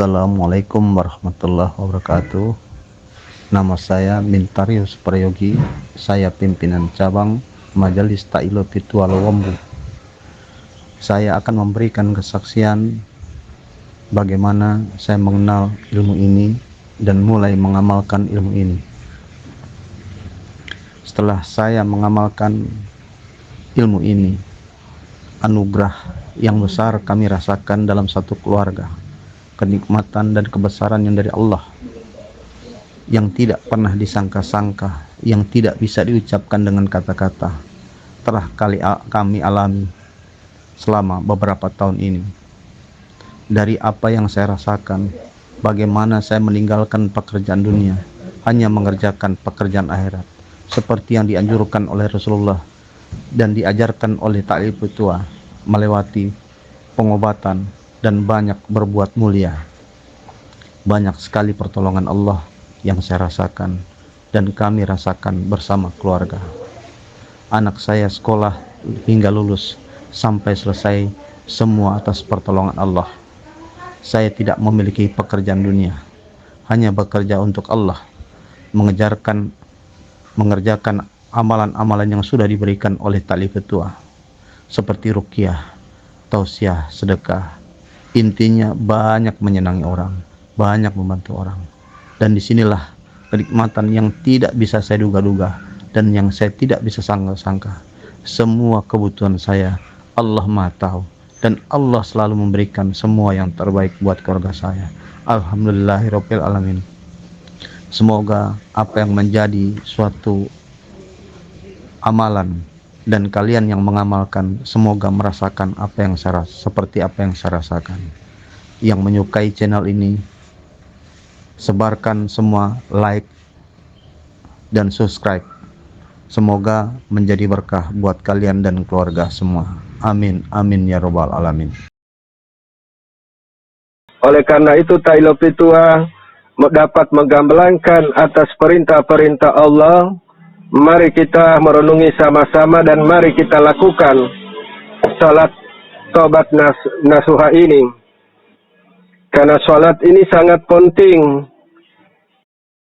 Assalamualaikum warahmatullahi wabarakatuh. Nama saya Mintarius Prayogi. Saya pimpinan cabang Majelis Ta'ilo Pitualo Wombu. Saya akan memberikan kesaksian bagaimana saya mengenal ilmu ini dan mulai mengamalkan ilmu ini. Setelah saya mengamalkan ilmu ini, anugerah yang besar kami rasakan dalam satu keluarga. Kenikmatan dan kebesaran yang dari Allah, yang tidak pernah disangka-sangka, yang tidak bisa diucapkan dengan kata-kata, telah kami alami selama beberapa tahun ini. Dari apa yang saya rasakan, bagaimana saya meninggalkan pekerjaan dunia, hanya mengerjakan pekerjaan akhirat, seperti yang dianjurkan oleh Rasulullah dan diajarkan oleh Ta'lim Tua, melewati pengobatan dan banyak berbuat mulia. Banyak sekali pertolongan Allah yang saya rasakan dan kami rasakan bersama keluarga. Anak saya sekolah hingga lulus sampai selesai, semua atas pertolongan Allah. Saya tidak memiliki pekerjaan dunia, hanya bekerja untuk Allah, mengerjakan amalan-amalan yang sudah diberikan oleh Ta'lim Tua, seperti ruqyah, tausiah, sedekah. Intinya banyak menyenangi orang, banyak membantu orang. Dan disinilah kenikmatan yang tidak bisa saya duga-duga dan yang saya tidak bisa sangka-sangka. Semua kebutuhan saya Allah Maha tahu, dan Allah selalu memberikan semua yang terbaik buat keluarga saya. Alhamdulillahirabbil alamin. Semoga apa yang menjadi suatu amalan dan kalian yang mengamalkan, semoga merasakan apa yang seperti apa yang saya rasakan. Yang menyukai channel ini, sebarkan semua, like dan subscribe. Semoga menjadi berkah buat kalian dan keluarga semua. Amin, amin ya robbal alamin. Oleh karena itu, Ta'ilo Pitua dapat menggamblangkan atas perintah-perintah Allah. Mari kita merenungi sama-sama dan mari kita lakukan salat taubat nasuha ini. Karena salat ini sangat penting.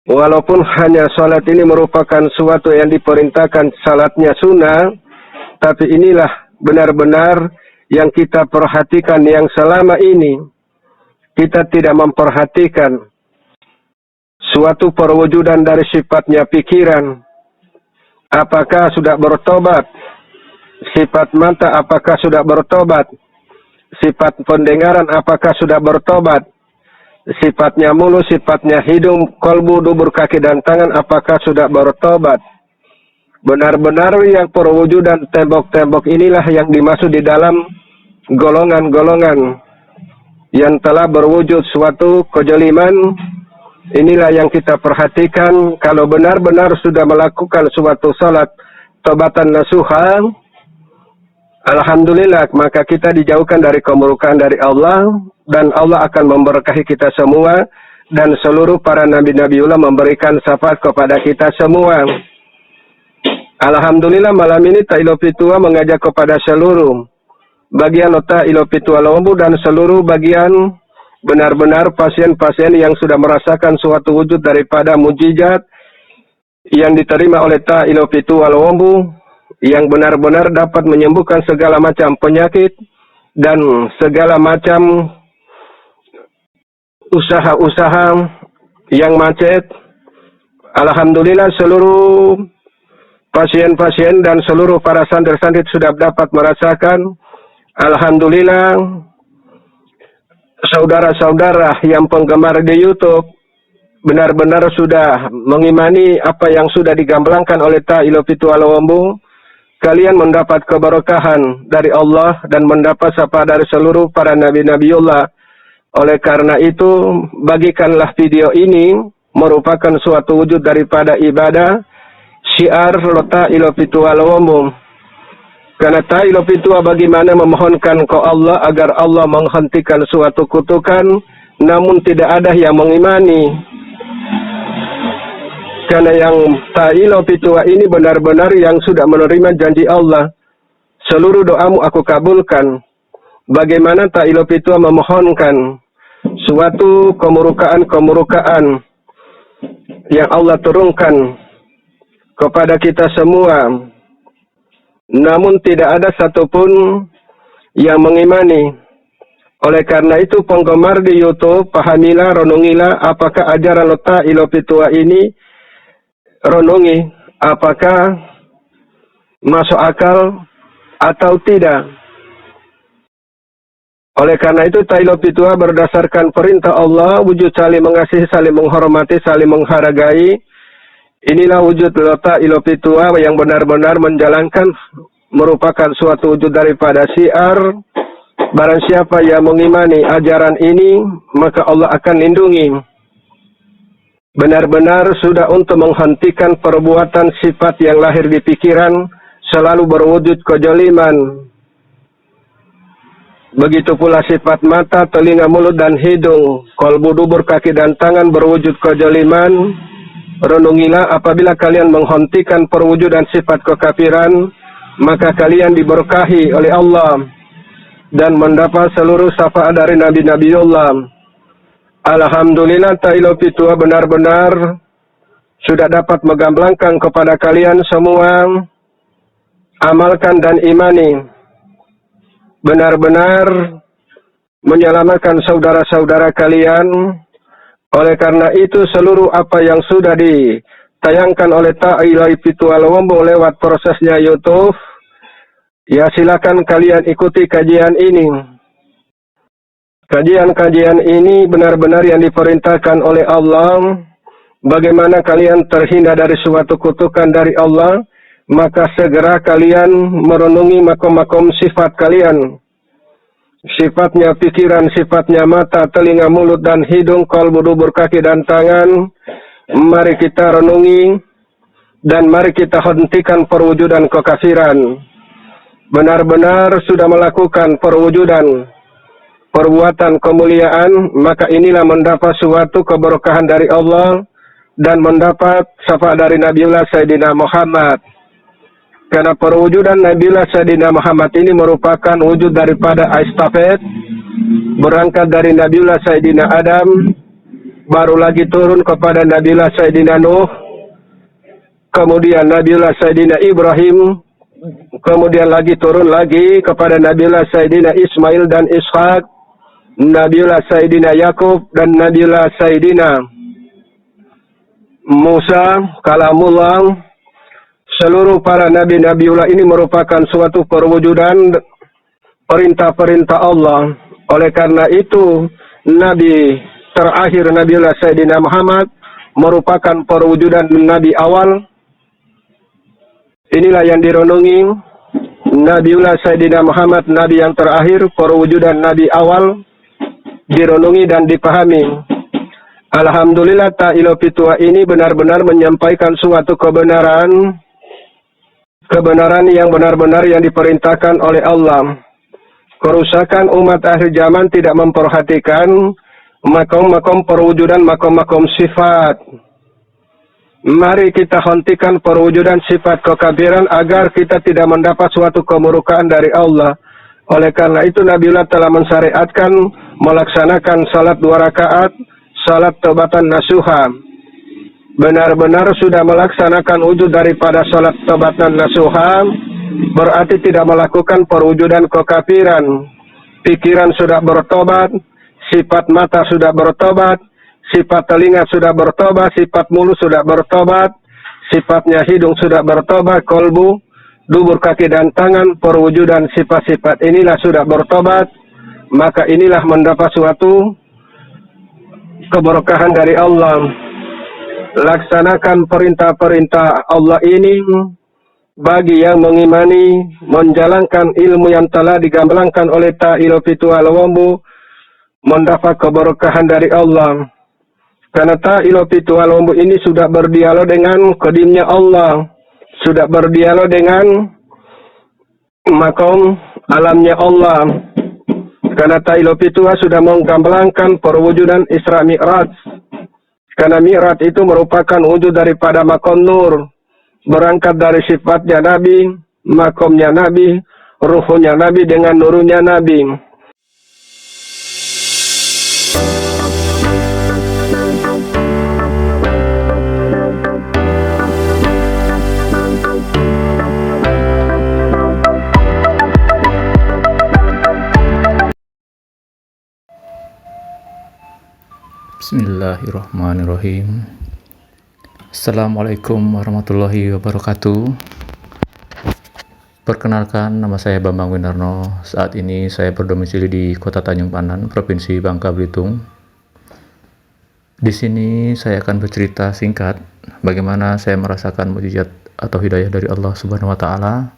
Walaupun hanya salat ini merupakan suatu yang diperintahkan, salatnya sunnah, tapi inilah benar-benar yang kita perhatikan, yang selama ini kita tidak memperhatikan. Suatu perwujudan dari sifatnya pikiran, apakah sudah bertobat? Sifat mata, apakah sudah bertobat? Sifat pendengaran, apakah sudah bertobat? Sifatnya mulut, sifatnya hidung, kolbu, dubur, kaki, dan tangan, apakah sudah bertobat? Benar-benar yang perwujudan tembok-tembok inilah yang dimaksud di dalam golongan-golongan yang telah berwujud suatu kejeliman. Inilah yang kita perhatikan. Kalau benar-benar sudah melakukan suatu salat taubatan nasuha, alhamdulillah, maka kita dijauhkan dari kemurkaan dari Allah, dan Allah akan memberkahi kita semua, dan seluruh para nabi-nabiullah memberikan syafaat kepada kita semua. Alhamdulillah, malam ini Ta'ilo Pitua mengajak kepada seluruh bagian Ta'ilo Pitua Wombu dan seluruh bagian benar-benar pasien-pasien yang sudah merasakan suatu wujud daripada mujizat yang diterima oleh Ta'ilo Pitua Wombu, yang benar-benar dapat menyembuhkan segala macam penyakit dan segala macam usaha-usaha yang macet. Alhamdulillah, seluruh pasien-pasien dan seluruh para santri-santri sudah dapat merasakan. Alhamdulillah, saudara-saudara yang penggemar di YouTube benar-benar sudah mengimani apa yang sudah digamblangkan oleh Ta'ilo Pitua Wombu. Kalian mendapat keberkahan dari Allah dan mendapat syafaat dari seluruh para nabi-nabiullah. Oleh karena itu, bagikanlah video ini merupakan suatu wujud daripada ibadah, syiar Ta'ilo Pitua Wombu. Karena Ta'ilo Pitua bagaimana memohonkan ke Allah agar Allah menghentikan suatu kutukan, namun tidak ada yang mengimani. Karena yang Ta'ilo Pitua ini benar-benar yang sudah menerima janji Allah. Seluruh doamu aku kabulkan. Bagaimana Ta'ilo Pitua memohonkan suatu kemurukaan yang Allah turunkan kepada kita semua, namun tidak ada satupun yang mengimani. Oleh karena itu penggemar di YouTube, pahamilah, renungilah apakah ajaran letak Ilopitua ini, renungi apakah masuk akal atau tidak. Oleh karena itu Ilopitua berdasarkan perintah Allah, wujud saling mengasihi, saling menghormati, saling menghargai. Inilah wujud letak Ilopitua yang benar-benar menjalankan, merupakan suatu wujud daripada syiar. Barang siapa yang mengimani ajaran ini, maka Allah akan lindungi. Benar-benar sudah untuk menghentikan perbuatan sifat yang lahir di pikiran, selalu berwujud kejoliman. Begitu pula sifat mata, telinga, mulut, dan hidung, kolbu, dubur, kaki, dan tangan berwujud kejoliman. Renungilah apabila kalian menghentikan perwujudan sifat kekafiran, maka kalian diberkahi oleh Allah dan mendapat seluruh syafaat dari Nabi-Nabi Allah. Alhamdulillah Ilopitua benar-benar sudah dapat menggamblangkan kepada kalian semua, amalkan dan imani. Benar-benar menyelamatkan saudara-saudara kalian. Oleh karena itu seluruh apa yang sudah ditayangkan oleh Ilopitua Lowombo lewat prosesnya YouTube, ya silakan kalian ikuti kajian ini. Kajian-kajian ini benar-benar yang diperintahkan oleh Allah. Bagaimana kalian terhindar dari suatu kutukan dari Allah, maka segera kalian merenungi makom-makom sifat kalian. Sifatnya pikiran, sifatnya mata, telinga, mulut, dan hidung, kolbu, dubur, kaki, dan tangan. Mari kita renungi dan mari kita hentikan perwujudan kekafiran. Benar-benar sudah melakukan perwujudan perbuatan kemuliaan, maka inilah mendapat suatu keberkahan dari Allah dan mendapat syafaat dari Nabiullah Sayyidina Muhammad. Karena perwujudan Nabiullah Sayyidina Muhammad ini merupakan wujud daripada estafet, berangkat dari Nabiullah Sayyidina Adam, baru lagi turun kepada Nabiullah Sayyidina Nuh, kemudian Nabiullah Sayyidina Ibrahim, kemudian lagi turun lagi kepada Nabiullah Sayyidina Ismail dan Ishak, Nabiullah Sayyidina Yakub, dan Nabiullah Sayyidina Musa, Kalamullah. Seluruh para Nabi-Nabiullah ini merupakan suatu perwujudan perintah-perintah Allah. Oleh karena itu, Nabi terakhir Nabiullah Sayyidina Muhammad merupakan perwujudan Nabi awal. Inilah yang direnungi, Nabiullah Sayyidina Muhammad, Nabi yang terakhir, perwujudan Nabi awal, direnungi dan dipahami. Alhamdulillah Ilopitua ini benar-benar menyampaikan suatu kebenaran yang benar-benar yang diperintahkan oleh Allah. Kerusakan umat akhir zaman tidak memperhatikan makom-makom perwujudan, makom-makom sifat. Mari kita hentikan perwujudan sifat kekafiran agar kita tidak mendapat suatu kemurukaan dari Allah. Oleh karena itu Nabiullah telah mensyariatkan melaksanakan salat 2 rakaat, salat taubatan nasuha. Benar-benar sudah melaksanakan wujud daripada salat taubatan nasuha, berarti tidak melakukan perwujudan kekafiran. Pikiran sudah bertobat, sifat mata sudah bertobat, sifat telinga sudah bertobat, sifat mulut sudah bertobat, sifatnya hidung sudah bertobat, kolbu, dubur, kaki, dan tangan, perwujudan sifat-sifat inilah sudah bertobat. Maka inilah mendapat suatu keberkahan dari Allah. Laksanakan perintah-perintah Allah ini bagi yang mengimani, menjalankan ilmu yang telah digamblangkan oleh Ilopitua Lowombo, mendapat keberkahan dari Allah. Karena Ilopitua Lowombo ini sudah berdialog dengan kedimnya Allah, sudah berdialog dengan makom alamnya Allah. Karena Ilopitua sudah menggamblangkan perwujudan Isra Mi'raj. Karena Mi'raj itu merupakan wujud daripada makom nur, berangkat dari sifatnya Nabi, makomnya Nabi, ruhnya Nabi dengan nurnya Nabi. Bismillahirrahmanirrahim. Assalamualaikum warahmatullahi wabarakatuh. Perkenalkan, nama saya Bambang Winarno. Saat ini saya berdomisili di Kota Tanjung Pandan, Provinsi Bangka Belitung. Di sini saya akan bercerita singkat bagaimana saya merasakan mukjizat atau hidayah dari Allah Subhanahu wa taala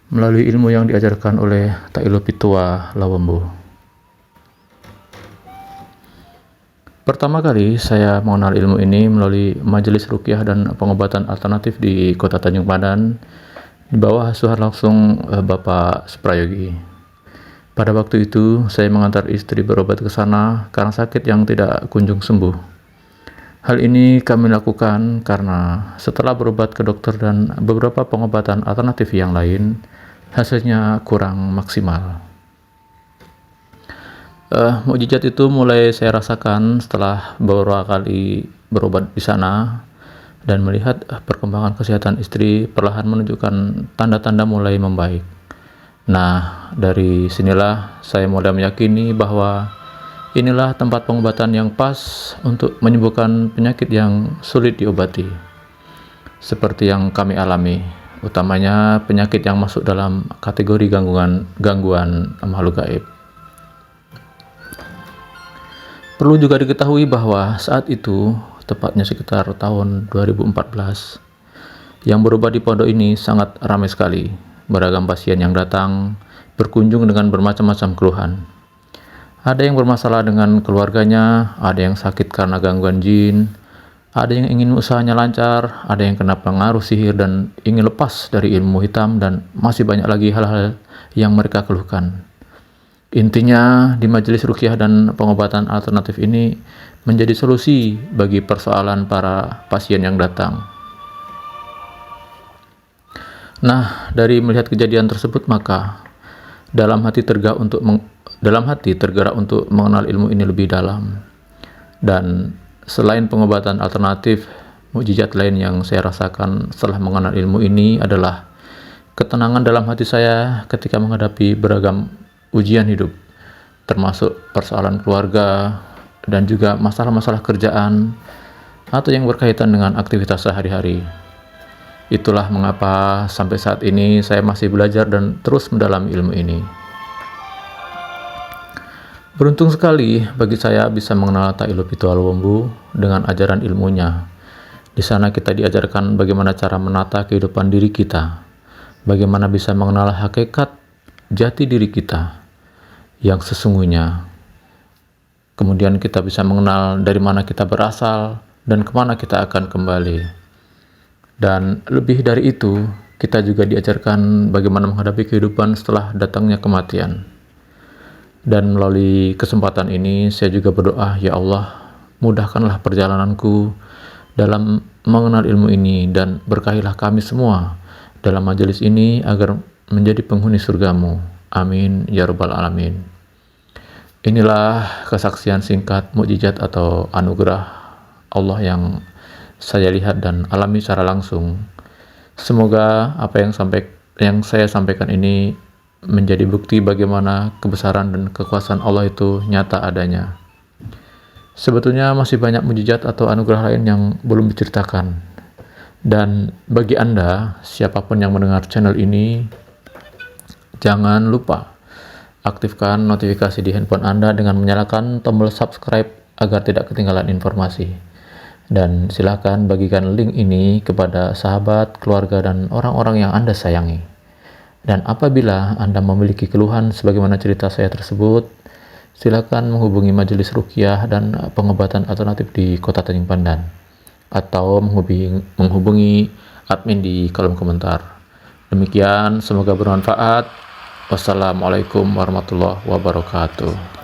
melalui ilmu yang diajarkan oleh Ta'ilu Pitua Lawembu. Pertama kali saya mengenal ilmu ini melalui majelis ruqyah dan pengobatan alternatif di Kota Tanjung Pandan di bawah asuhan langsung Bapak Suprayogi. Pada waktu itu saya mengantar istri berobat ke sana karena sakit yang tidak kunjung sembuh. Hal ini kami lakukan karena setelah berobat ke dokter dan beberapa pengobatan alternatif yang lain, hasilnya kurang maksimal. Mukjizat itu mulai saya rasakan setelah beberapa kali berobat di sana dan melihat perkembangan kesehatan istri perlahan menunjukkan tanda-tanda mulai membaik. Nah, dari sinilah saya mulai meyakini bahwa inilah tempat pengobatan yang pas untuk menyembuhkan penyakit yang sulit diobati, seperti yang kami alami, utamanya penyakit yang masuk dalam kategori gangguan makhluk gaib. Perlu juga diketahui bahwa saat itu, tepatnya sekitar tahun 2014, yang berobat di pondok ini sangat ramai sekali. Beragam pasien yang datang berkunjung dengan bermacam-macam keluhan. Ada yang bermasalah dengan keluarganya, ada yang sakit karena gangguan jin, ada yang ingin usahanya lancar, ada yang kena pengaruh sihir dan ingin lepas dari ilmu hitam, dan masih banyak lagi hal-hal yang mereka keluhkan. Intinya, di majelis ruqyah dan pengobatan alternatif ini menjadi solusi bagi persoalan para pasien yang datang. Nah, dari melihat kejadian tersebut, maka dalam hati tergerak untuk mengenal ilmu ini lebih dalam. Dan selain pengobatan alternatif, mukjizat lain yang saya rasakan setelah mengenal ilmu ini adalah ketenangan dalam hati saya ketika menghadapi beragam ujian hidup, termasuk persoalan keluarga dan juga masalah-masalah kerjaan atau yang berkaitan dengan aktivitas sehari-hari. Itulah mengapa sampai saat ini saya masih belajar dan terus mendalami ilmu ini. Beruntung sekali bagi saya bisa mengenal Ta'ilu Pitua Lawembu dengan ajaran ilmunya. Di sana kita diajarkan bagaimana cara menata kehidupan diri kita, bagaimana bisa mengenal hakikat jati diri kita yang sesungguhnya. Kemudian kita bisa mengenal dari mana kita berasal dan kemana kita akan kembali. Dan lebih dari itu, kita juga diajarkan bagaimana menghadapi kehidupan setelah datangnya kematian. Dan melalui kesempatan ini, saya juga berdoa, ya Allah, mudahkanlah perjalananku dalam mengenal ilmu ini dan berkahilah kami semua dalam majelis ini agar menjadi penghuni surgamu. Amin ya rabbal alamin. Inilah kesaksian singkat mukjizat atau anugerah Allah yang saya lihat dan alami secara langsung. Semoga apa yang saya sampaikan ini menjadi bukti bagaimana kebesaran dan kekuasaan Allah itu nyata adanya. Sebetulnya masih banyak mukjizat atau anugerah lain yang belum diceritakan. Dan bagi Anda, siapapun yang mendengar channel ini, jangan lupa aktifkan notifikasi di handphone Anda dengan menyalakan tombol subscribe agar tidak ketinggalan informasi. Dan silakan bagikan link ini kepada sahabat, keluarga, dan orang-orang yang Anda sayangi. Dan apabila Anda memiliki keluhan sebagaimana cerita saya tersebut, silakan menghubungi majelis ruqyah dan pengobatan alternatif di Kota Tanjung Pandan atau menghubungi admin di kolom komentar. Demikian, semoga bermanfaat. Wassalamualaikum warahmatullahi wabarakatuh.